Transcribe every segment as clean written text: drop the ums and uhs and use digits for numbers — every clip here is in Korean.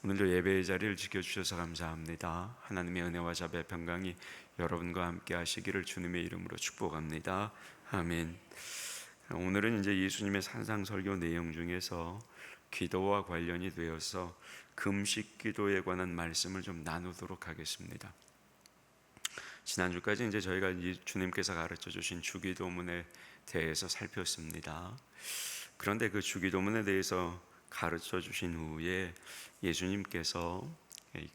오늘도 예배의 자리를 지켜주셔서 감사합니다. 하나님의 은혜와 자비의 평강이 여러분과 함께 하시기를 주님의 이름으로 축복합니다. 아멘. 오늘은 이제 예수님의 산상설교 내용 중에서 기도와 관련이 되어서 금식 기도에 관한 말씀을 좀 나누도록 하겠습니다. 지난주까지 이제 저희가 주님께서 가르쳐 주신 주기도문에 대해서 살폈습니다. 그런데 그 주기도문에 대해서 가르쳐 주신 후에 예수님께서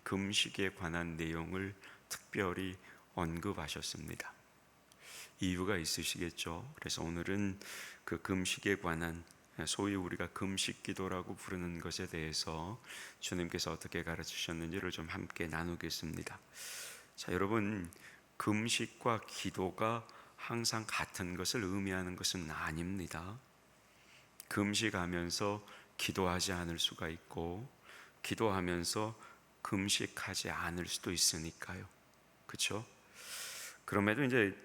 금식에 관한 내용을 특별히 언급하셨습니다. 이유가 있으시겠죠. 그래서 오늘은 그 금식에 관한, 소위 우리가 금식 기도라고 부르는 것에 대해서 주님께서 어떻게 가르치셨는지를 좀 함께 나누겠습니다. 자, 여러분, 금식과 기도가 항상 같은 것을 의미하는 것은 아닙니다. 금식하면서 기도하지 않을 수가 있고, 기도하면서 금식하지 않을 수도 있으니까요. 그렇죠? 그럼에도 이제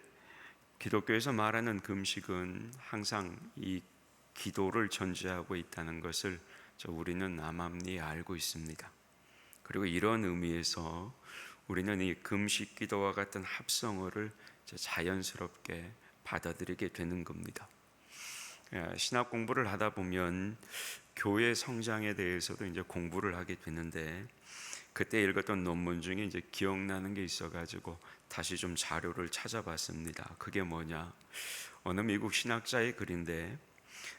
기독교에서 말하는 금식은 항상 이 기도를 전제하고 있다는 것을 우리는 암암리에 알고 있습니다. 그리고 이런 의미에서 우리는 이 금식 기도와 같은 합성어를 자연스럽게 받아들이게 되는 겁니다. 신학 공부를 하다 보면 교회 성장에 대해서도 이제 공부를 하게 되는데, 그때 읽었던 논문 중에 이제 기억나는 게 있어가지고 다시 좀 자료를 찾아봤습니다. 그게 뭐냐? 어느 미국 신학자의 글인데,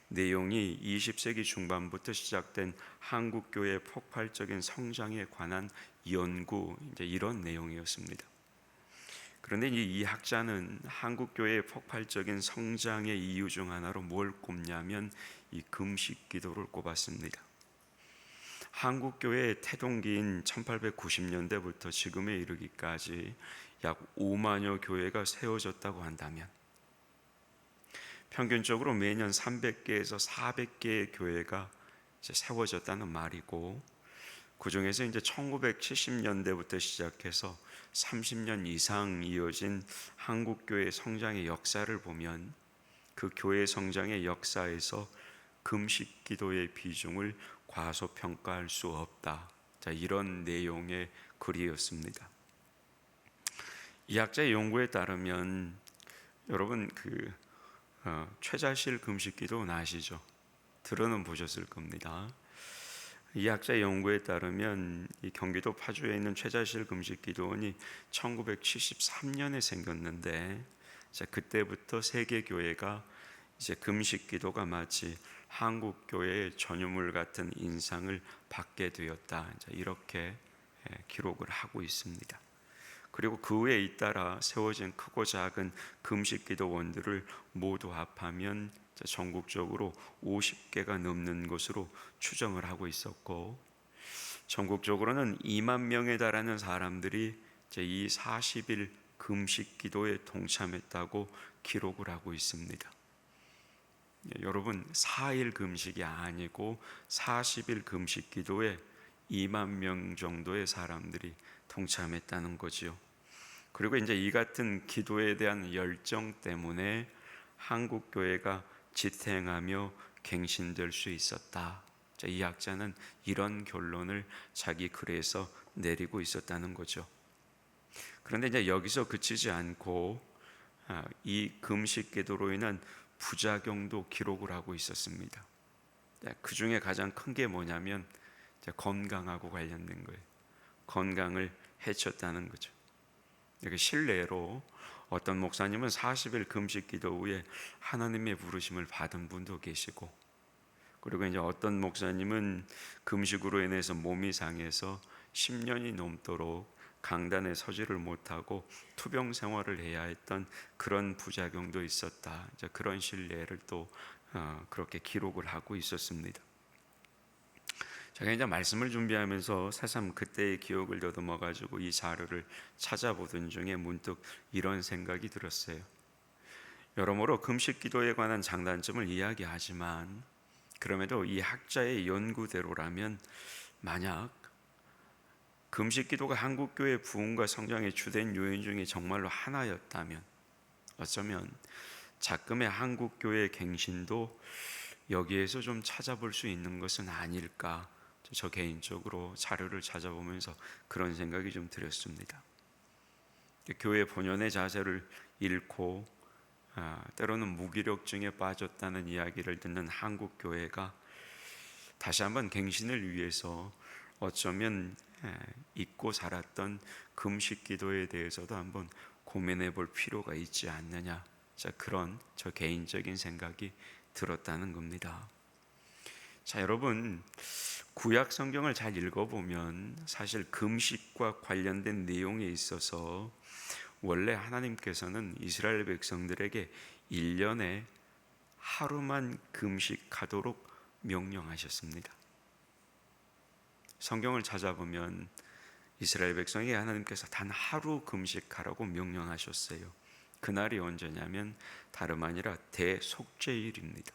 내용이 20세기 중반부터 시작된 한국 교회의 폭발적인 성장에 관한 연구, 이제 이런 내용이었습니다. 그런데 이 학자는 한국 교회의 폭발적인 성장의 이유 중 하나로 뭘 꼽냐면 이 금식 기도를 꼽았습니다. 한국 교회의 태동기인 1890년대부터 지금에 이르기까지 약 5만여 교회가 세워졌다고 한다면, 평균적으로 매년 300개에서 400개의 교회가 세워졌다는 말이고, 그 중에서 이제 1970년대부터 시작해서 30년 이상 이어진 한국 교회 성장의 역사를 보면 그 교회 성장의 역사에서 금식 기도의 비중을 과소평가할 수 없다. 자, 이런 내용의 글이었습니다. 이 학자의 연구에 따르면, 여러분 최자실 금식 기도는 아시죠? 들어는 보셨을 겁니다. 이 학자의 연구에 따르면 이 경기도 파주에 있는 최자실 금식 기도원이 1973년에 생겼는데, 그때부터 세계 교회가 이제 금식 기도가 마치 한국 교회의 전유물 같은 인상을 받게 되었다. 이렇게 기록을 하고 있습니다. 그리고 그 후에 잇따라 세워진 크고 작은 금식 기도원들을 모두 합하면 전국적으로 50개가 넘는 것으로 추정을 하고 있었고, 전국적으로는 2만 명에 달하는 사람들이 이 40일 금식 기도에 동참했다고 기록을 하고 있습니다. 여러분, 4일 금식이 아니고 40일 금식 기도에 2만 명 정도의 사람들이 동참했다는 거지요. 그리고 이제 이 같은 기도에 대한 열정 때문에 한국 교회가 지탱하며 갱신될 수 있었다. 이 학자는 이런 결론을 자기 글에서 내리고 있었다는 거죠. 그런데 이제 여기서 그치지 않고 이 금식 기도로 인한 부작용도 기록을 하고 있었습니다. 그 중에 가장 큰 게 뭐냐면 건강하고 관련된 거예요. 건강을 해쳤다는 거죠. 실례로 어떤 목사님은 40일 금식 기도 후에 하나님의 부르심을 받은 분도 계시고, 그리고 이제 어떤 목사님은 금식으로 인해서 몸이 상해서 10년이 넘도록 강단에 서지를 못하고 투병 생활을 해야 했던 그런 부작용도 있었다. 그런 신뢰를 또 그렇게 기록을 하고 있었습니다. 제가 이제 말씀을 준비하면서 새삼 그때의 기억을 더듬어 가지고 이 자료를 찾아보던 중에 문득 이런 생각이 들었어요. 여러모로 금식 기도에 관한 장단점을 이야기하지만, 그럼에도 이 학자의 연구대로라면 만약 금식 기도가 한국 교회 부흥과 성장의 주된 요인 중에 정말로 하나였다면, 어쩌면 작금의 한국 교회 갱신도 여기에서 좀 찾아볼 수 있는 것은 아닐까, 저 개인적으로 자료를 찾아보면서 그런 생각이 좀 들었습니다. 교회 본연의 자세를 잃고 때로는 무기력증에 빠졌다는 이야기를 듣는 한국 교회가 다시 한번 갱신을 위해서 어쩌면 잊고 살았던 금식 기도에 대해서도 한번 고민해 볼 필요가 있지 않느냐, 그런 저 개인적인 생각이 들었다는 겁니다. 자, 여러분, 구약 성경을 잘 읽어보면 사실 금식과 관련된 내용에 있어서 원래 하나님께서는 이스라엘 백성들에게 1년에 하루만 금식하도록 명령하셨습니다. 성경을 찾아보면 이스라엘 백성에게 하나님께서 단 하루 금식하라고 명령하셨어요. 그날이 언제냐면 다름 아니라 대속죄일입니다.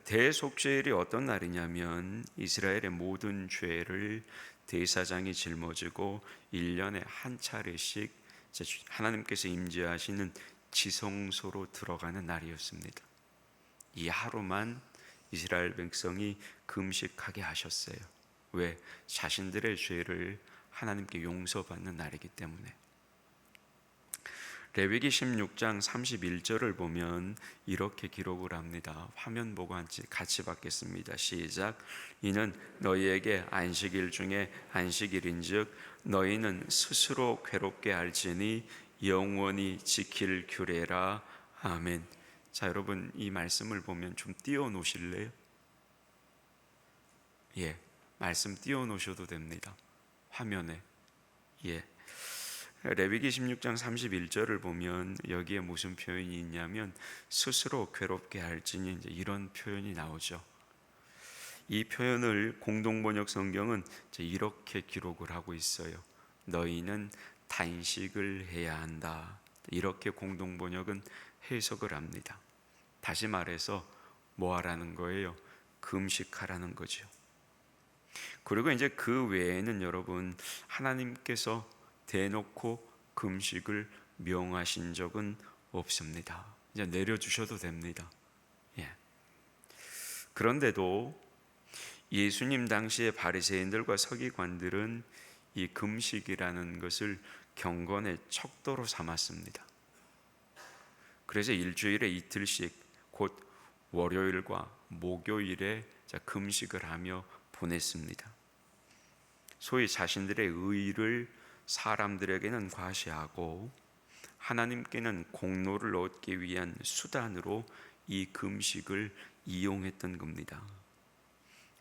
대속죄일이 어떤 날이냐면 이스라엘의 모든 죄를 대사장이 짊어지고 1년에 한 차례씩 하나님께서 임재하시는 지성소로 들어가는 날이었습니다. 이 하루만 이스라엘 백성이 금식하게 하셨어요. 왜? 자신들의 죄를 하나님께 용서받는 날이기 때문에. 레위기 16장 31절을 보면 이렇게 기록을 합니다. 화면 보고 같이 받겠습니다. 시작. 이는 너희에게 안식일 중에 안식일인즉 너희는 스스로 괴롭게 할지니 영원히 지킬 규례라. 아멘. 자, 여러분, 이 말씀을 보면 좀 띄워 놓으실래요? 예, 말씀 띄워 놓으셔도 됩니다. 화면에. 예. 레위기 16장 31절을 보면 여기에 무슨 표현이 있냐면 스스로 괴롭게 할지니, 이제 이런 표현이 나오죠. 이 표현을 공동번역 성경은 이제 이렇게 기록을 하고 있어요. 너희는 단식을 해야 한다. 이렇게 공동번역은 해석을 합니다. 다시 말해서 뭐 하라는 거예요? 금식하라는 거죠. 그리고 이제 그 외에는 여러분, 하나님께서 대놓고 금식을 명하신 적은 없습니다. 이제 내려주셔도 됩니다. 예. 그런데도 예수님 당시의 바리새인들과 서기관들은 이 금식이라는 것을 경건의 척도로 삼았습니다. 그래서 일주일에 이틀씩, 곧 월요일과 목요일에 금식을 하며 보냈습니다. 소위 자신들의 의의를 사람들에게는 과시하고 하나님께는 공로를 얻기 위한 수단으로 이 금식을 이용했던 겁니다.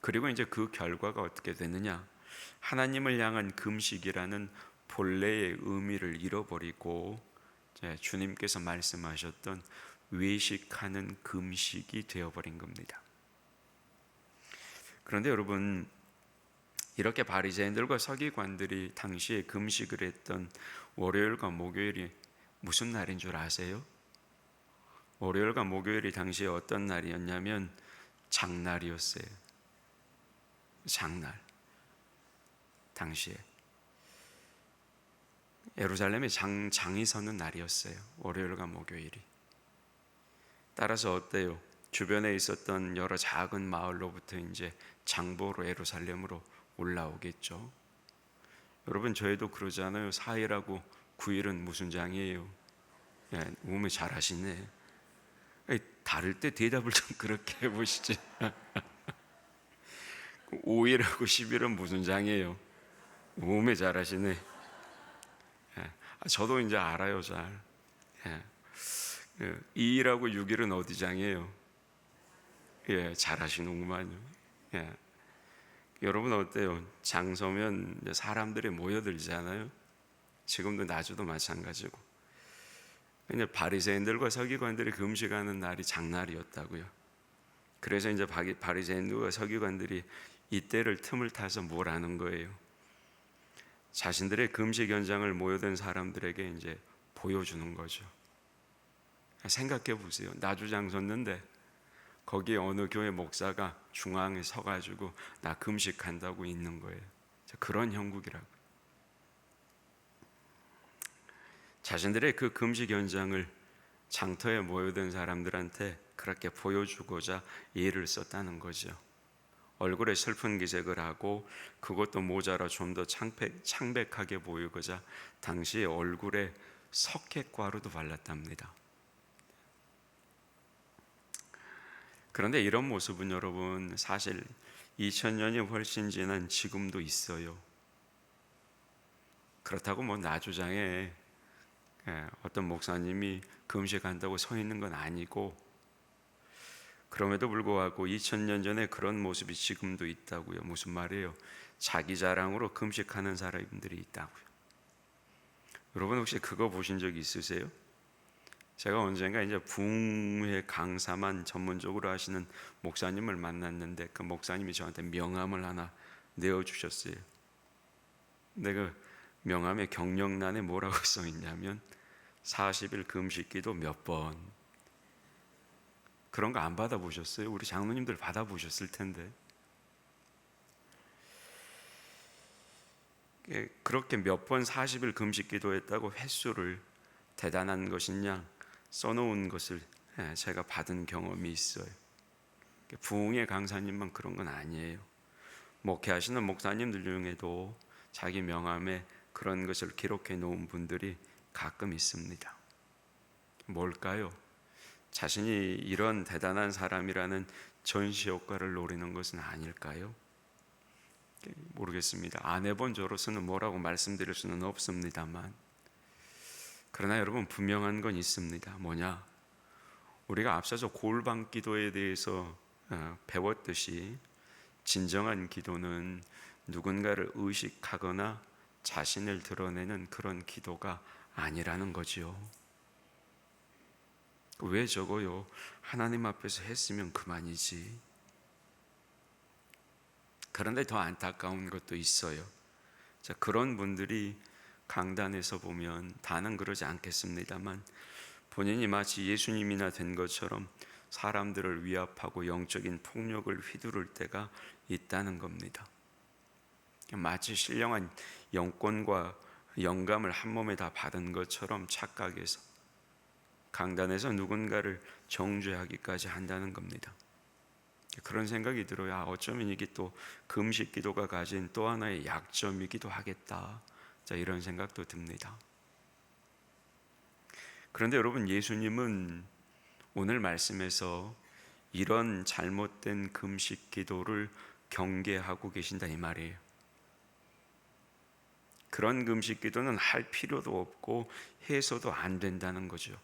그리고 이제 그 결과가 어떻게 되느냐? 하나님을 향한 금식이라는 본래의 의미를 잃어버리고 주님께서 말씀하셨던 외식하는 금식이 되어버린 겁니다. 그런데 여러분, 이렇게 바리새인들과 서기관들이 당시에 금식을 했던 월요일과 목요일이 무슨 날인 줄 아세요? 월요일과 목요일이 당시에 어떤 날이었냐면 장날이었어요. 장날. 당시에 예루살렘에 장이 서는 날이었어요. 월요일과 목요일이. 따라서 어때요? 주변에 있었던 여러 작은 마을로부터 이제 장보러 예루살렘으로 올라오겠죠. 여러분, 저희도 그러잖아요. 4일하고 9일은 무슨 장이에요? 예, 우음을 잘 하시네. 다를 때 대답을 좀 그렇게 해보시지. 5일하고 10일은 무슨 장이에요? 우음을 잘 하시네. 예, 저도 이제 알아요, 잘. 예. 2일하고 6일은 어디 장이에요? 예, 잘 하시는구만요. 예. 여러분 어때요? 장 서면 사람들이 모여들잖아요. 지금도 나주도 마찬가지고. 근데 바리새인들과 서기관들이 금식하는 날이 장날이었다고요. 그래서 이제 바리새인들과 서기관들이 이때를 틈을 타서 뭘 하는 거예요? 자신들의 금식 현장을 모여든 사람들에게 이제 보여주는 거죠. 생각해 보세요. 나주장 섰는데 거기에 어느 교회 목사가 중앙에 서가지고 나 금식한다고 있는 거예요. 그런 형국이라고. 자신들의 그 금식 현장을 장터에 모여든 사람들한테 그렇게 보여주고자 예를 썼다는 거죠. 얼굴에 슬픈 기색을 하고 그것도 모자라 좀 더 창백하게 보이고자 당시에 얼굴에 석회가루도 발랐답니다. 그런데 이런 모습은 여러분 사실 2000년이 훨씬 지난 지금도 있어요. 그렇다고 뭐 나주장에 어떤 목사님이 금식한다고 서 있는 건 아니고, 그럼에도 불구하고 2000년 전에 그런 모습이 지금도 있다고요. 무슨 말이에요? 자기 자랑으로 금식하는 사람들이 있다고요. 여러분 혹시 그거 보신 적 있으세요? 제가 언젠가 이제 부흥회 강사만 전문적으로 하시는 목사님을 만났는데 그 목사님이 저한테 명함을 하나 내어주셨어요. 근데 그 명함의 경력란에 뭐라고 써 있냐면 40일 금식기도 몇 번. 그런 거 안 받아보셨어요? 우리 장로님들 받아보셨을 텐데. 그렇게 몇 번 40일 금식기도 했다고 횟수를 대단한 것이냐 써놓은 것을 제가 받은 경험이 있어요. 부흥회 강사님만 그런 건 아니에요. 목회하시는 목사님들 중에도 자기 명함에 그런 것을 기록해 놓은 분들이 가끔 있습니다. 뭘까요? 자신이 이런 대단한 사람이라는 전시 효과를 노리는 것은 아닐까요? 모르겠습니다. 안 해본 저로서는 뭐라고 말씀드릴 수는 없습니다만, 그러나 여러분 분명한 건 있습니다. 뭐냐? 우리가 앞서서 골방 기도에 대해서 배웠듯이 진정한 기도는 누군가를 의식하거나 자신을 드러내는 그런 기도가 아니라는 거지요. 왜 적어요? 하나님 앞에서 했으면 그만이지. 그런데 더 안타까운 것도 있어요. 자, 그런 분들이 강단에서 보면 다는 그러지 않겠습니다만 본인이 마치 예수님이나 된 것처럼 사람들을 위압하고 영적인 폭력을 휘두를 때가 있다는 겁니다. 마치 신령한 영권과 영감을 한 몸에 다 받은 것처럼 착각해서 강단에서 누군가를 정죄하기까지 한다는 겁니다. 그런 생각이 들어요. 어쩌면 이게 또 금식 기도가 가진 또 하나의 약점이기도 하겠다. 자, 이런 생각도 듭니다. 그런데 여러분, 예수님은 오늘 말씀에서 이런 잘못된 금식 기도를 경계하고 계신다 이 말이에요. 그런 금식 기도는 할 필요도 없고 해서도 안 된다는 거죠.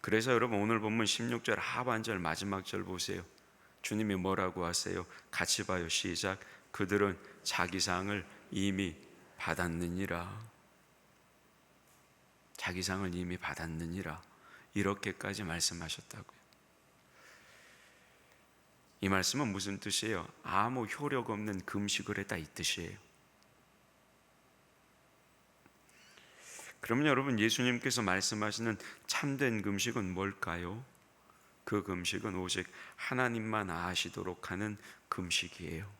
그래서 여러분 오늘 본문 16절 하반절 마지막 절 보세요. 주님이 뭐라고 하세요? 같이 봐요. 시작. 그들은 자기 상을 이미 받았느니라. 자기 상을 이미 받았느니라. 이렇게까지 말씀하셨다고요. 이 말씀은 무슨 뜻이에요? 아무 효력 없는 금식을 했다 이 뜻이에요. 그러면 여러분, 예수님께서 말씀하시는 참된 금식은 뭘까요? 그 금식은 오직 하나님만 아시도록 하는 금식이에요.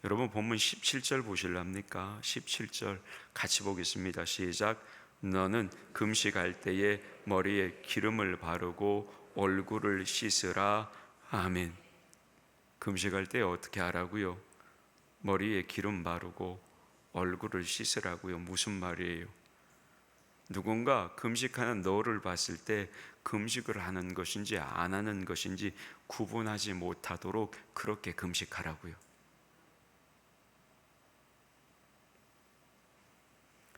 여러분 본문 17절 보실랍니까? 17절 같이 보겠습니다. 시작. 너는 금식할 때에 머리에 기름을 바르고 얼굴을 씻으라. 아멘. 금식할 때 어떻게 하라고요? 머리에 기름 바르고 얼굴을 씻으라고요. 무슨 말이에요? 누군가 금식하는 너를 봤을 때 금식을 하는 것인지 안 하는 것인지 구분하지 못하도록 그렇게 금식하라고요.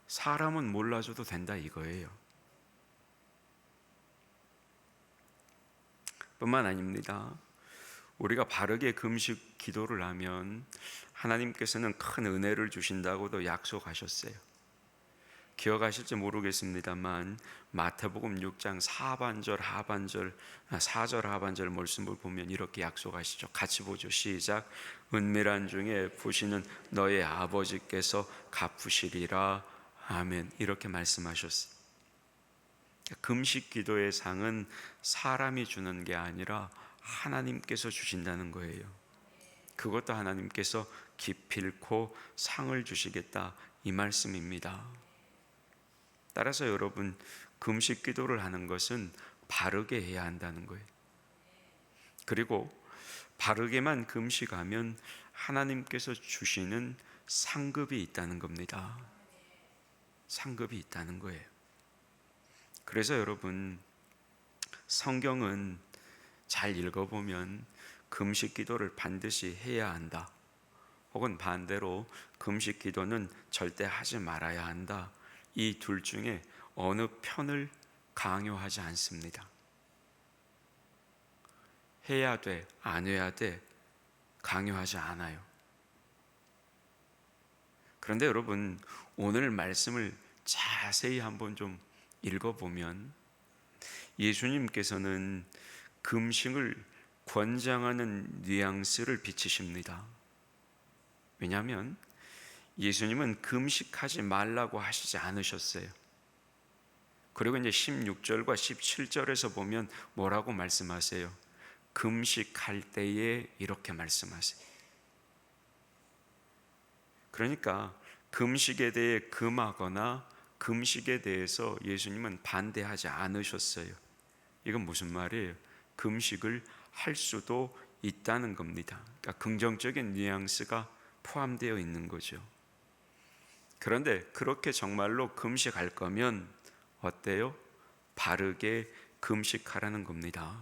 사람은 몰라줘도 된다 이거예요. 뿐만 아닙니다. 우리가 바르게 금식 기도를 하면 하나님께서는 큰 은혜를 주신다고도 약속하셨어요. 기억하실지 모르겠습니다만 마태복음 6장 4절 하반절 말씀을 보면 이렇게 약속하시죠. 같이 보죠. 시작. 은밀한 중에 보시는 너의 아버지께서 갚으시리라. 아멘. 이렇게 말씀하셨어요. 금식 기도의 상은 사람이 주는 게 아니라 하나님께서 주신다는 거예요. 그것도 하나님께서 기필코 상을 주시겠다 이 말씀입니다. 따라서 여러분, 금식 기도를 하는 것은 바르게 해야 한다는 거예요. 그리고 바르게만 금식하면 하나님께서 주시는 상급이 있다는 겁니다. 상급이 있다는 거예요. 그래서 여러분, 성경은 잘 읽어보면 금식 기도를 반드시 해야 한다, 혹은 반대로 금식 기도는 절대 하지 말아야 한다, 이 둘 중에 어느 편을 강요하지 않습니다. 해야 돼, 안 해야 돼, 강요하지 않아요. 그런데 여러분, 오늘 말씀을 자세히 한번 좀 읽어보면 예수님께서는 금식을 권장하는 뉘앙스를 비치십니다. 왜냐하면 예수님은 금식하지 말라고 하시지 않으셨어요. 그리고 이제 16절과 17절에서 보면 뭐라고 말씀하세요? 금식할 때에 이렇게 말씀하세요. 그러니까 금식에 대해 금하거나 금식에 대해서 예수님은 반대하지 않으셨어요. 이건 무슨 말이에요? 금식을 할 수도 있다는 겁니다. 그러니까 긍정적인 뉘앙스가 포함되어 있는 거죠. 그런데 그렇게 정말로 금식할 거면 어때요? 바르게 금식하라는 겁니다.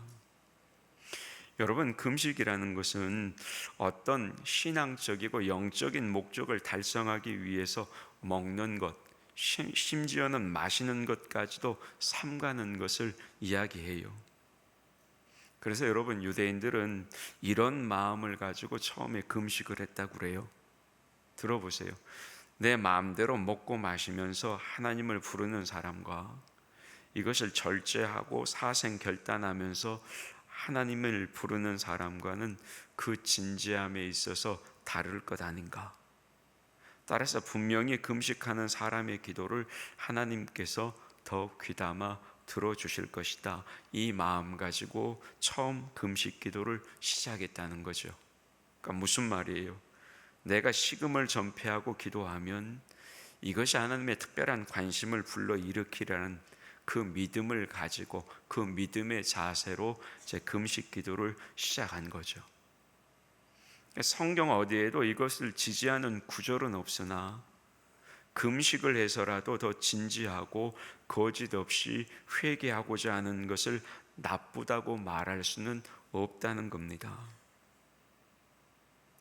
여러분, 금식이라는 것은 어떤 신앙적이고 영적인 목적을 달성하기 위해서 먹는 것, 심지어는 마시는 것까지도 삼가는 것을 이야기해요. 그래서 여러분, 유대인들은 이런 마음을 가지고 처음에 금식을 했다고 그래요. 들어보세요. 내 마음대로 먹고 마시면서 하나님을 부르는 사람과 이것을 절제하고 사생결단하면서 하나님을 부르는 사람과는 그 진지함에 있어서 다를 것 아닌가. 따라서 분명히 금식하는 사람의 기도를 하나님께서 더 귀담아 들어주실 것이다, 이 마음 가지고 처음 금식 기도를 시작했다는 거죠. 그러니까 무슨 말이에요? 내가 식음을 전폐하고 기도하면 이것이 하나님의 특별한 관심을 불러일으키라는 그 믿음을 가지고 그 믿음의 자세로 제 금식 기도를 시작한 거죠. 성경 어디에도 이것을 지지하는 구절은 없으나 금식을 해서라도 더 진지하고 거짓 없이 회개하고자 하는 것을 나쁘다고 말할 수는 없다는 겁니다.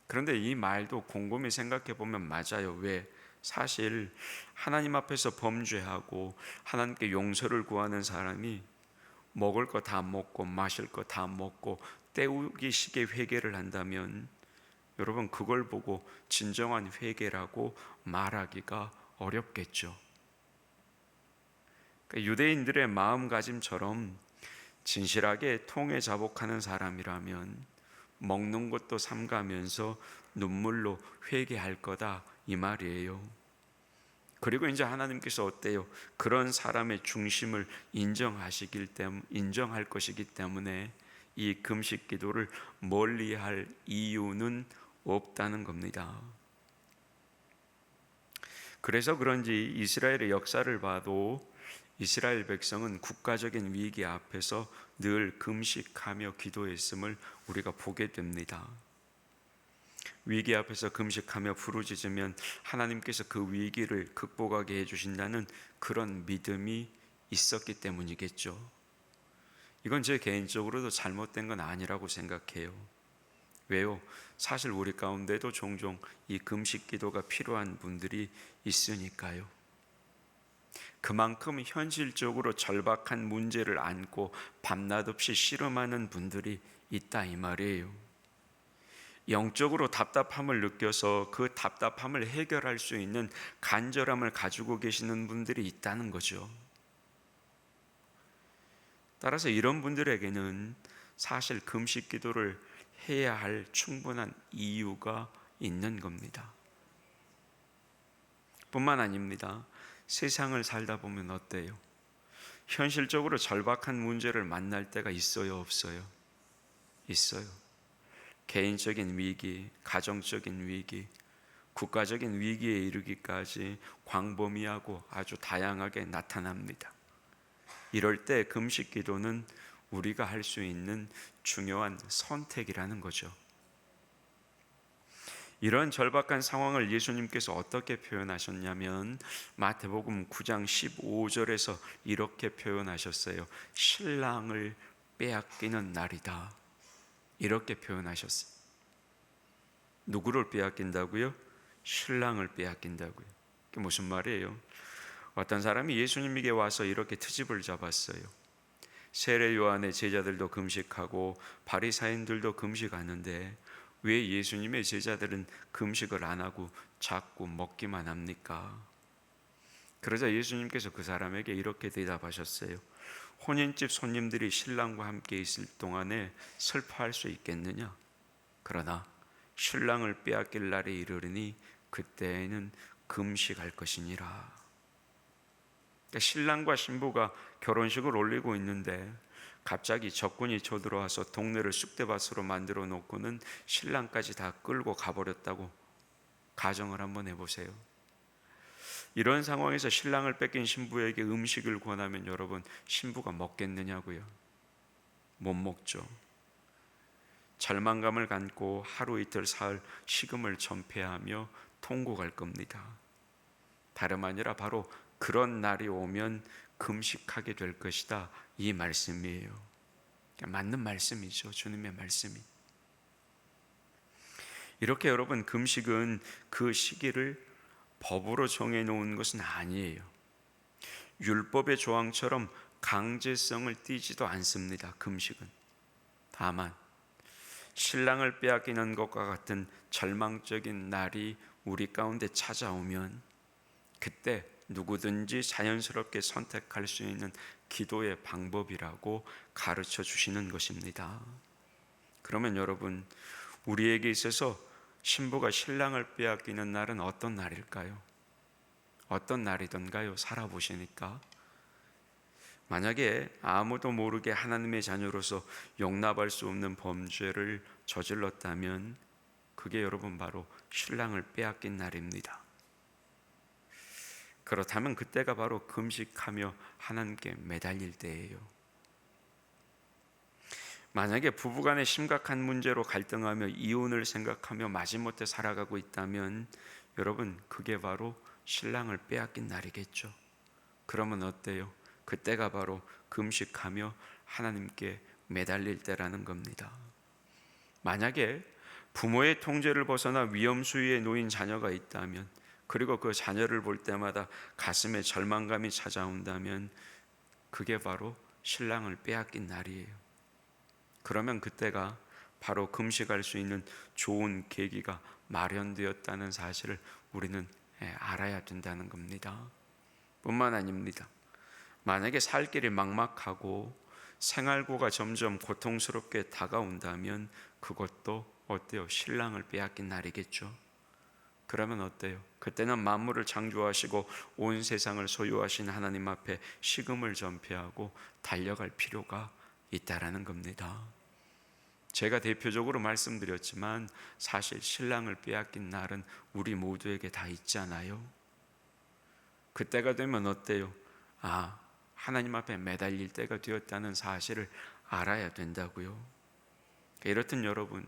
그런데 이 말도 곰곰이 생각해 보면 맞아요. 왜? 사실 하나님 앞에서 범죄하고 하나님께 용서를 구하는 사람이 먹을 거 다 먹고 마실 거 다 먹고 때우기식의 회개를 한다면 여러분, 그걸 보고 진정한 회개라고 말하기가 어렵겠죠. 그러니까 유대인들의 마음가짐처럼 진실하게 통해 자복하는 사람이라면 먹는 것도 삼가면서 눈물로 회개할 거다, 이 말이에요. 그리고 이제 하나님께서 어때요? 그런 사람의 중심을 인정할 것이기 때문에 이 금식 기도를 멀리할 이유는 없다는 겁니다. 그래서 그런지 이스라엘의 역사를 봐도 이스라엘 백성은 국가적인 위기 앞에서 늘 금식하며 기도했음을 우리가 보게 됩니다. 위기 앞에서 금식하며 부르짖으면 하나님께서 그 위기를 극복하게 해주신다는 그런 믿음이 있었기 때문이겠죠. 이건 제 개인적으로도 잘못된 건 아니라고 생각해요. 왜요? 사실 우리 가운데도 종종 이 금식 기도가 필요한 분들이 있으니까요. 그만큼 현실적으로 절박한 문제를 안고 밤낮 없이 씨름하는 분들이 있다, 이 말이에요. 영적으로 답답함을 느껴서 그 답답함을 해결할 수 있는 간절함을 가지고 계시는 분들이 있다는 거죠. 따라서 이런 분들에게는 사실 금식 기도를 해야 할 충분한 이유가 있는 겁니다. 뿐만 아닙니다. 세상을 살다 보면 어때요? 현실적으로 절박한 문제를 만날 때가 있어요, 없어요? 있어요. 개인적인 위기, 가정적인 위기, 국가적인 위기에 이르기까지 광범위하고 아주 다양하게 나타납니다. 이럴 때 금식 기도는 우리가 할 수 있는 중요한 선택이라는 거죠. 이런 절박한 상황을 예수님께서 어떻게 표현하셨냐면 마태복음 9장 15절에서 이렇게 표현하셨어요. 신랑을 빼앗기는 날이다. 이렇게 표현하셨어요. 누구를 빼앗긴다고요? 신랑을 빼앗긴다고요. 그게 무슨 말이에요? 어떤 사람이 예수님에게 와서 이렇게 트집을 잡았어요. 세례 요한의 제자들도 금식하고 바리사인들도 금식하는데 왜 예수님의 제자들은 금식을 안 하고 자꾸 먹기만 합니까? 그러자 예수님께서 그 사람에게 이렇게 대답하셨어요. 혼인집 손님들이 신랑과 함께 있을 동안에 슬퍼할 수 있겠느냐? 그러나 신랑을 빼앗길 날이 이르리니 그때에는 금식할 것이니라. 그러니까 신랑과 신부가 결혼식을 올리고 있는데 갑자기 적군이 쳐들어와서 동네를 쑥대밭으로 만들어 놓고는 신랑까지 다 끌고 가버렸다고 가정을 한번 해보세요. 이런 상황에서 신랑을 뺏긴 신부에게 음식을 권하면 여러분, 신부가 먹겠느냐고요? 못 먹죠. 절망감을 갖고 하루 이틀 사흘 식음을 전폐하며 통곡할 겁니다. 다름 아니라 바로 그런 날이 오면 금식하게 될 것이다, 이 말씀이에요. 맞는 말씀이죠. 주님의 말씀이. 이렇게 여러분, 금식은 그 시기를 법으로 정해놓은 것은 아니에요. 율법의 조항처럼 강제성을 띠지도 않습니다. 금식은. 다만 신랑을 빼앗기는 것과 같은 절망적인 날이 우리 가운데 찾아오면 그때 누구든지 자연스럽게 선택할 수 있는 기도의 방법이라고 가르쳐 주시는 것입니다. 그러면 여러분, 우리에게 있어서 신부가 신랑을 빼앗기는 날은 어떤 날일까요? 어떤 날이던가요? 살아보시니까 만약에 아무도 모르게 하나님의 자녀로서 용납할 수 없는 범죄를 저질렀다면 그게 여러분 바로 신랑을 빼앗긴 날입니다. 그렇다면 그때가 바로 금식하며 하나님께 매달릴 때예요. 만약에 부부간에 심각한 문제로 갈등하며 이혼을 생각하며 마지못해 살아가고 있다면 여러분, 그게 바로 신랑을 빼앗긴 날이겠죠. 그러면 어때요? 그때가 바로 금식하며 하나님께 매달릴 때라는 겁니다. 만약에 부모의 통제를 벗어나 위험 수위에 놓인 자녀가 있다면, 그리고 그 자녀를 볼 때마다 가슴에 절망감이 찾아온다면 그게 바로 신랑을 빼앗긴 날이에요. 그러면 그때가 바로 금식할 수 있는 좋은 계기가 마련되었다는 사실을 우리는 알아야 된다는 겁니다. 뿐만 아닙니다. 만약에 살 길이 막막하고 생활고가 점점 고통스럽게 다가온다면 그것도 어때요? 신랑을 빼앗긴 날이겠죠. 그러면 어때요? 그때는 만물을 창조하시고 온 세상을 소유하신 하나님 앞에 식음을 전폐하고 달려갈 필요가 있다라는 겁니다. 제가 대표적으로 말씀드렸지만 사실 신랑을 빼앗긴 날은 우리 모두에게 다 있잖아요. 그때가 되면 어때요? 하나님 앞에 매달릴 때가 되었다는 사실을 알아야 된다고요. 이렇든 여러분,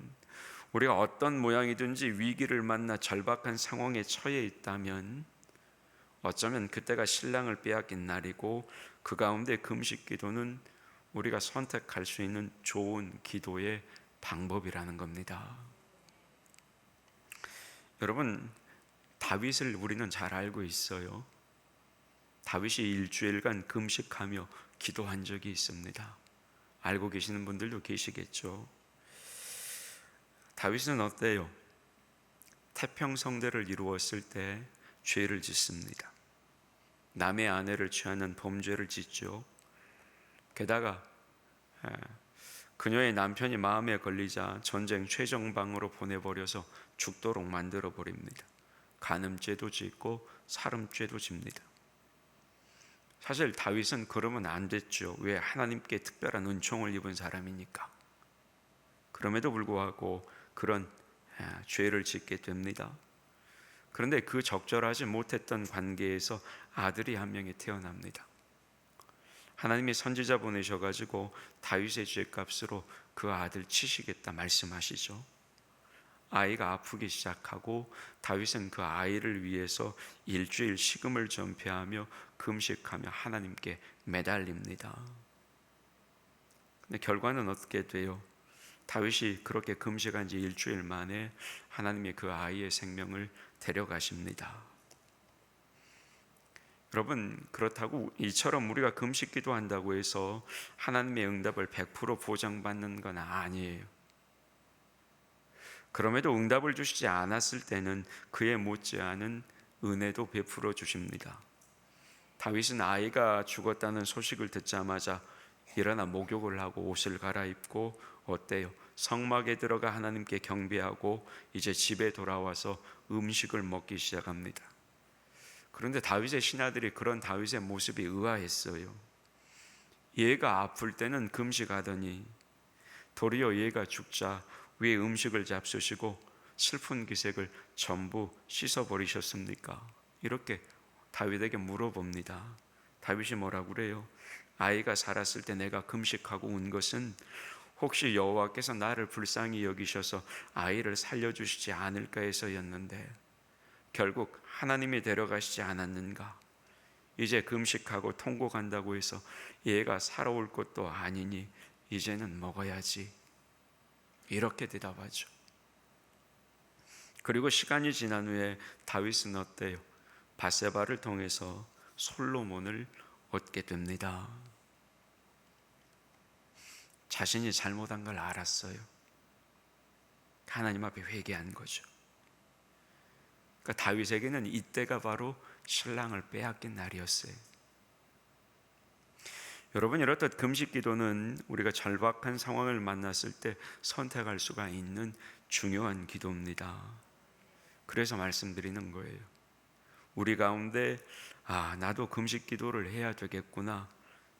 우리가 어떤 모양이든지 위기를 만나 절박한 상황에 처해 있다면 어쩌면 그때가 신랑을 빼앗긴 날이고 그 가운데 금식 기도는 우리가 선택할 수 있는 좋은 기도의 방법이라는 겁니다. 여러분, 다윗을 우리는 잘 알고 있어요. 다윗이 일주일간 금식하며 기도한 적이 있습니다. 알고 계시는 분들도 계시겠죠. 다윗은 어때요? 태평성대를 이루었을 때 죄를 짓습니다. 남의 아내를 취하는 범죄를 짓죠. 게다가 그녀의 남편이 마음에 걸리자 전쟁 최정방으로 보내버려서 죽도록 만들어 버립니다. 간음죄도 짓고 살음죄도 집니다. 사실 다윗은 그러면 안 됐죠. 왜? 하나님께 특별한 은총을 입은 사람이니까. 그럼에도 불구하고 그런 죄를 짓게 됩니다. 그런데 그 적절하지 못했던 관계에서 아들이 한 명이 태어납니다. 하나님이 선지자 보내셔가지고 다윗의 죄값으로 그 아들 치시겠다 말씀하시죠. 아이가 아프기 시작하고 다윗은 그 아이를 위해서 일주일 식음을 전폐하며 금식하며 하나님께 매달립니다. 근데 결과는 어떻게 돼요? 다윗이 그렇게 금식한 지 일주일 만에 하나님이 그 아이의 생명을 데려가십니다. 여러분, 그렇다고 이처럼 우리가 금식 기도한다고 해서 하나님의 응답을 100% 보장받는 건 아니에요. 그럼에도 응답을 주시지 않았을 때는 그에 못지않은 은혜도 베풀어 주십니다. 다윗은 아이가 죽었다는 소식을 듣자마자 일어나 목욕을 하고 옷을 갈아입고 어때요? 성막에 들어가 하나님께 경배하고 이제 집에 돌아와서 음식을 먹기 시작합니다. 그런데 다윗의 신하들이 그런 다윗의 모습이 의아했어요. 얘가 아플 때는 금식하더니 도리어 얘가 죽자 왜 음식을 잡수시고 슬픈 기색을 전부 씻어버리셨습니까? 이렇게 다윗에게 물어봅니다. 다윗이 뭐라고 그래요? 아이가 살았을 때 내가 금식하고 온 것은 혹시 여호와께서 나를 불쌍히 여기셔서 아이를 살려주시지 않을까 해서였는데 결국 하나님이 데려가시지 않았는가? 이제 금식하고 통곡한다고 해서 얘가 살아올 것도 아니니 이제는 먹어야지. 이렇게 대답하죠. 그리고 시간이 지난 후에 다윗은 어때요? 바세바를 통해서 솔로몬을 얻게 됩니다. 자신이 잘못한 걸 알았어요. 하나님 앞에 회개한 거죠. 그러니까 다윗에게는 이때가 바로 신랑을 빼앗긴 날이었어요. 여러분, 이렇듯 금식 기도는 우리가 절박한 상황을 만났을 때 선택할 수가 있는 중요한 기도입니다. 그래서 말씀드리는 거예요. 우리 가운데 나도 금식 기도를 해야 되겠구나,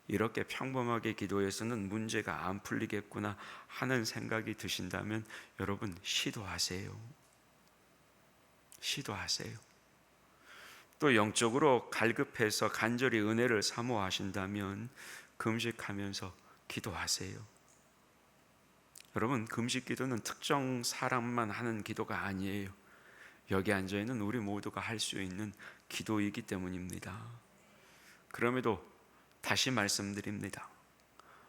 이렇게 평범하게 기도해서는 문제가 안 풀리겠구나 하는 생각이 드신다면 여러분 시도하세요. 또 영적으로 갈급해서 간절히 은혜를 사모하신다면 금식하면서 기도하세요. 여러분, 금식 기도는 특정 사람만 하는 기도가 아니에요. 여기 앉아있는 우리 모두가 할 수 있는 기도이기 때문입니다. 그럼에도 다시 말씀드립니다.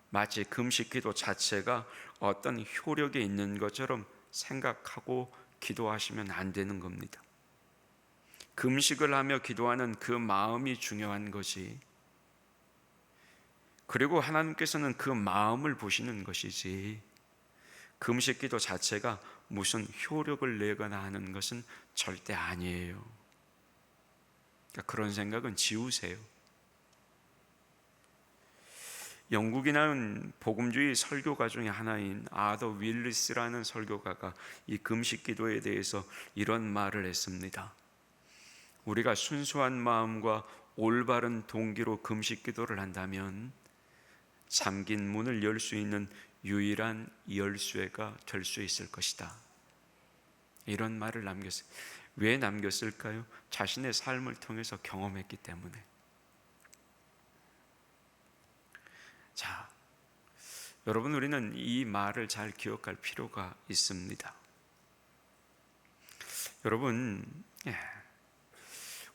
마치 금식 기도 자체가 어떤 효력이 있는 것처럼 생각하고 기도하시면 안 되는 겁니다. 금식을 하며 기도하는 그 마음이 중요한 거지, 그리고 하나님께서는 그 마음을 보시는 것이지, 금식 기도 자체가 무슨 효력을 내거나 하는 것은 절대 아니에요. 그러니까 그런 생각은 지우세요. 영국에 나온 복음주의 설교가 중에 하나인 아더 윌리스라는 설교가가 이 금식 기도에 대해서 이런 말을 했습니다. 우리가 순수한 마음과 올바른 동기로 금식 기도를 한다면 잠긴 문을 열 수 있는 유일한 열쇠가 될 수 있을 것이다. 이런 말을 남겼어요. 왜 남겼을까요? 자신의 삶을 통해서 경험했기 때문에. 자, 여러분, 우리는 이 말을 잘 기억할 필요가 있습니다. 여러분,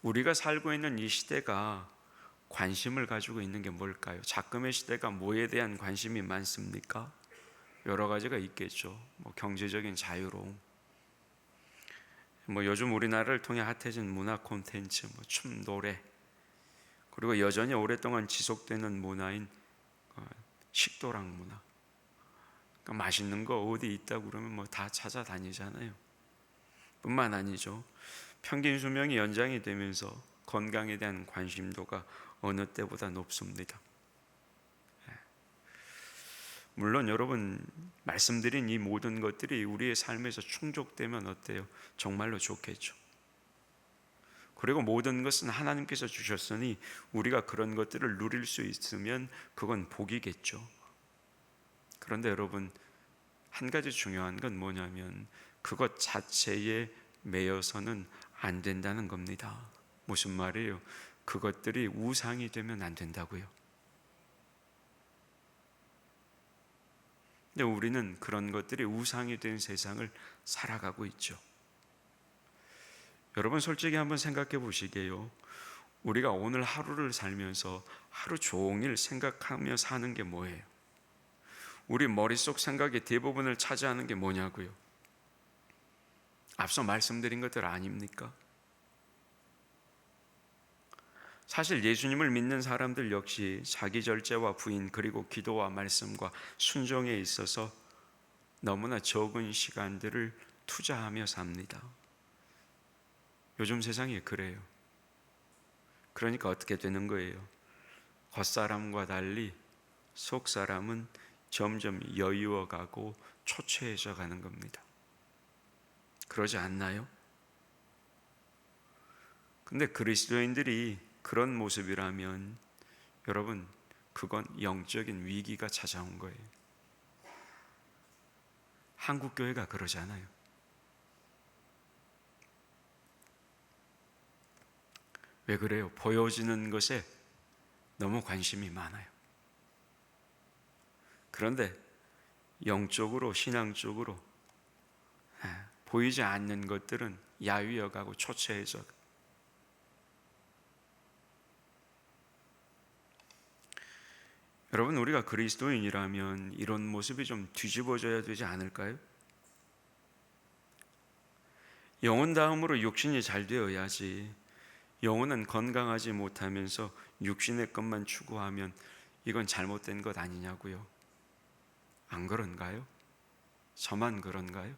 우리가 살고 있는 이 시대가 관심을 가지고 있는 게 뭘까요? 작금의 시대가 뭐에 대한 관심이 많습니까? 여러 가지가 있겠죠. 경제적인 자유로움, 요즘 우리나라를 통해 핫해진 문화 콘텐츠, 춤, 노래, 그리고 여전히 오랫동안 지속되는 문화인 식도락 문화. 그러니까 맛있는 거 어디 있다고 그러면 다 찾아다니잖아요. 뿐만 아니죠. 평균 수명이 연장이 되면서 건강에 대한 관심도가 어느 때보다 높습니다. 물론 여러분, 말씀드린 이 모든 것들이 우리의 삶에서 충족되면 어때요? 정말로 좋겠죠. 그리고 모든 것은 하나님께서 주셨으니 우리가 그런 것들을 누릴 수 있으면 그건 복이겠죠. 그런데 여러분, 한 가지 중요한 건 뭐냐면 그것 자체에 매여서는 안 된다는 겁니다. 무슨 말이에요? 그것들이 우상이 되면 안 된다고요. 근데 우리는 그런 것들이 우상이 된 세상을 살아가고 있죠. 여러분 솔직히 한번 생각해 보시게요. 우리가 오늘 하루를 살면서 하루 종일 생각하며 사는 게 뭐예요? 우리 머릿속 생각의 대부분을 차지하는 게 뭐냐고요? 앞서 말씀드린 것들 아닙니까? 사실 예수님을 믿는 사람들 역시 자기 절제와 부인 그리고 기도와 말씀과 순종에 있어서 너무나 적은 시간들을 투자하며 삽니다. 요즘 세상이 그래요. 그러니까 어떻게 되는 거예요? 겉사람과 달리 속사람은 점점 여유어가고 초췌해져 가는 겁니다. 그러지 않나요? 근데 그리스도인들이 그런 모습이라면 여러분, 그건 영적인 위기가 찾아온 거예요. 한국 교회가 그러잖아요. 왜 그래요? 보여지는 것에 너무 관심이 많아요. 그런데 영적으로, 신앙적으로 보이지 않는 것들은 야위어가고 초췌해져. 여러분, 우리가 그리스도인이라면 이런 모습이 좀 뒤집어져야 되지 않을까요? 영혼 다음으로 육신이 잘 되어야지. 영혼은 건강하지 못하면서 육신의 것만 추구하면 이건 잘못된 것 아니냐고요. 안 그런가요? 저만 그런가요?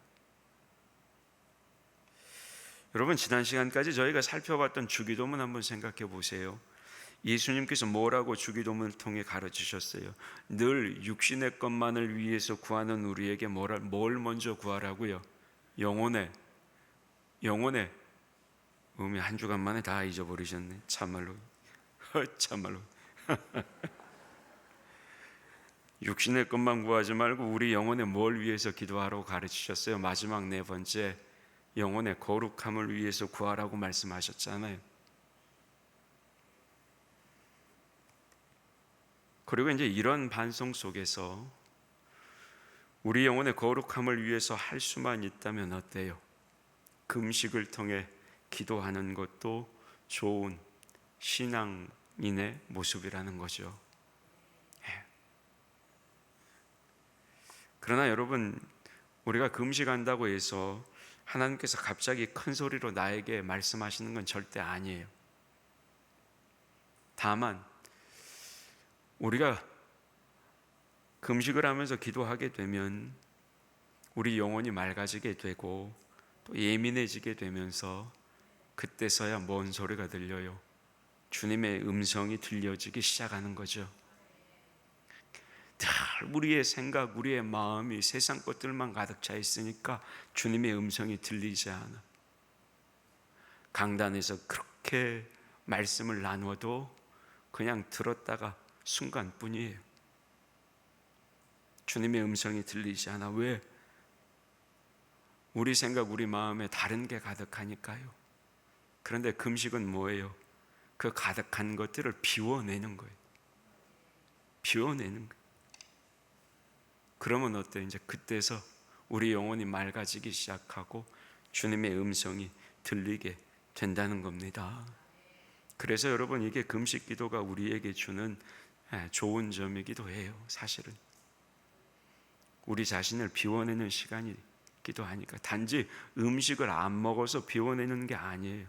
여러분, 지난 시간까지 저희가 살펴봤던 주기도문 한번 생각해 보세요. 예수님께서 뭐라고 주기도문을 통해 가르치셨어요? 늘 육신의 것만을 위해서 구하는 우리에게 뭘 먼저 구하라고요? 영혼의 의미 한 주간 만에 다 잊어버리셨네. 참말로. 참말로. 육신의 것만 구하지 말고 우리 영혼의 뭘 위해서 기도하라고 가르치셨어요? 마지막 네 번째, 영혼의 거룩함을 위해서 구하라고 말씀하셨잖아요. 그리고 이제 이런 반성 속에서 우리 영혼의 거룩함을 위해서 할 수만 있다면 어때요? 금식을 통해 기도하는 것도 좋은 신앙인의 모습이라는 거죠. 그러나 여러분, 우리가 금식한다고 해서 하나님께서 갑자기 큰 소리로 나에게 말씀하시는 건 절대 아니에요. 다만 우리가 금식을 하면서 기도하게 되면 우리 영혼이 맑아지게 되고 또 예민해지게 되면서 그때서야 뭔 소리가 들려요? 주님의 음성이 들려지기 시작하는 거죠. 늘 우리의 생각, 우리의 마음이 세상 것들만 가득 차 있으니까 주님의 음성이 들리지 않아. 강단에서 그렇게 말씀을 나누어도 그냥 들었다가 순간뿐이에요. 주님의 음성이 들리지 않아. 왜? 우리 생각, 우리 마음에 다른 게 가득하니까요. 그런데 금식은 뭐예요? 그 가득한 것들을 비워내는 거예요. 비워내는 거예요. 그러면 어때요? 이제 그때서 우리 영혼이 맑아지기 시작하고 주님의 음성이 들리게 된다는 겁니다. 그래서 여러분, 이게 금식 기도가 우리에게 주는 좋은 점이기도 해요. 사실은 우리 자신을 비워내는 시간이기도 하니까. 단지 음식을 안 먹어서 비워내는 게 아니에요.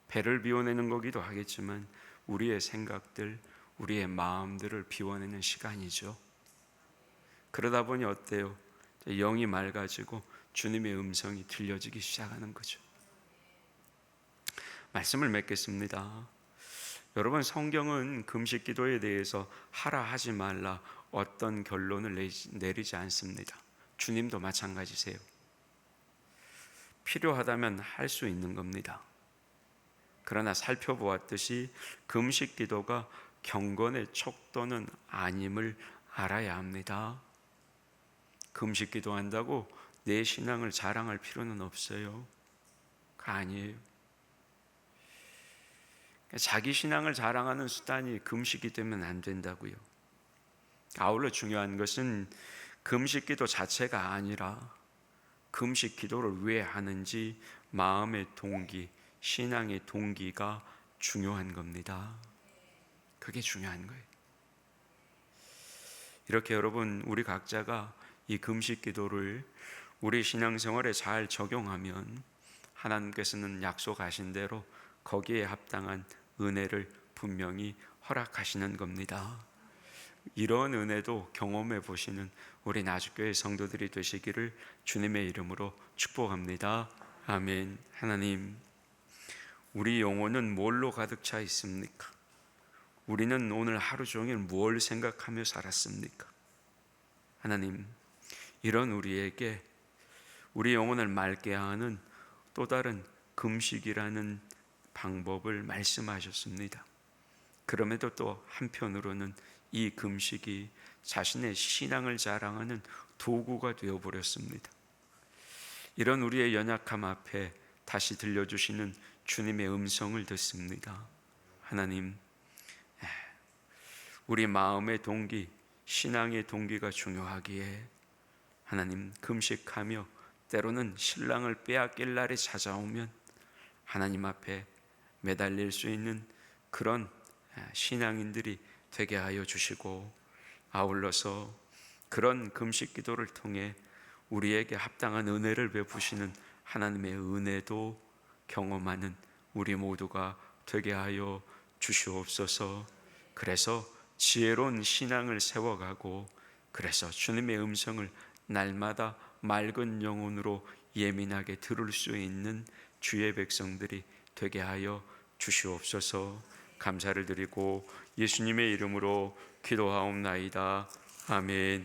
배를 비워내는 거기도 하겠지만 우리의 생각들, 우리의 마음들을 비워내는 시간이죠. 그러다 보니 어때요? 영이 맑아지고 주님의 음성이 들려지기 시작하는 거죠. 말씀을 맺겠습니다. 여러분, 성경은 금식 기도에 대해서 하라 하지 말라 어떤 결론을 내리지 않습니다. 주님도 마찬가지세요. 필요하다면 할 수 있는 겁니다. 그러나 살펴보았듯이 금식 기도가 경건의 척도는 아님을 알아야 합니다. 금식 기도한다고 내 신앙을 자랑할 필요는 없어요. 그거 아니에요. 자기 신앙을 자랑하는 수단이 금식이 되면 안 된다고요. 아울러 중요한 것은 금식 기도 자체가 아니라 금식 기도를 왜 하는지 마음의 동기, 신앙의 동기가 중요한 겁니다. 그게 중요한 거예요. 이렇게 여러분, 우리 각자가 이 금식 기도를 우리 신앙생활에 잘 적용하면 하나님께서는 약속하신 대로 거기에 합당한 은혜를 분명히 허락하시는 겁니다. 이런 은혜도 경험해 보시는 우리 나주교회 성도들이 되시기를 주님의 이름으로 축복합니다. 아멘. 하나님, 우리 영혼은 뭘로 가득 차 있습니까? 우리는 오늘 하루 종일 뭘 생각하며 살았습니까? 하나님, 이런 우리에게 우리 영혼을 맑게 하는 또 다른 금식이라는 방법을 말씀하셨습니다. 그럼에도 또 한편으로는 이 금식이 자신의 신앙을 자랑하는 도구가 되어버렸습니다. 이런 우리의 연약함 앞에 다시 들려주시는 주님의 음성을 듣습니다. 하나님, 우리 마음의 동기, 신앙의 동기가 중요하기에 하나님, 금식하며 때로는 신랑을 빼앗길 날이 찾아오면 하나님 앞에 매달릴 수 있는 그런 신앙인들이 되게 하여 주시고, 아울러서 그런 금식 기도를 통해 우리에게 합당한 은혜를 베푸시는 하나님의 은혜도 경험하는 우리 모두가 되게 하여 주시옵소서. 그래서 지혜로운 신앙을 세워가고, 그래서 주님의 음성을 날마다 맑은 영혼으로 예민하게 들을 수 있는 주의 백성들이 되게 하여 주시옵소서. 감사를 드리고 예수님의 이름으로 기도하옵나이다. 아멘.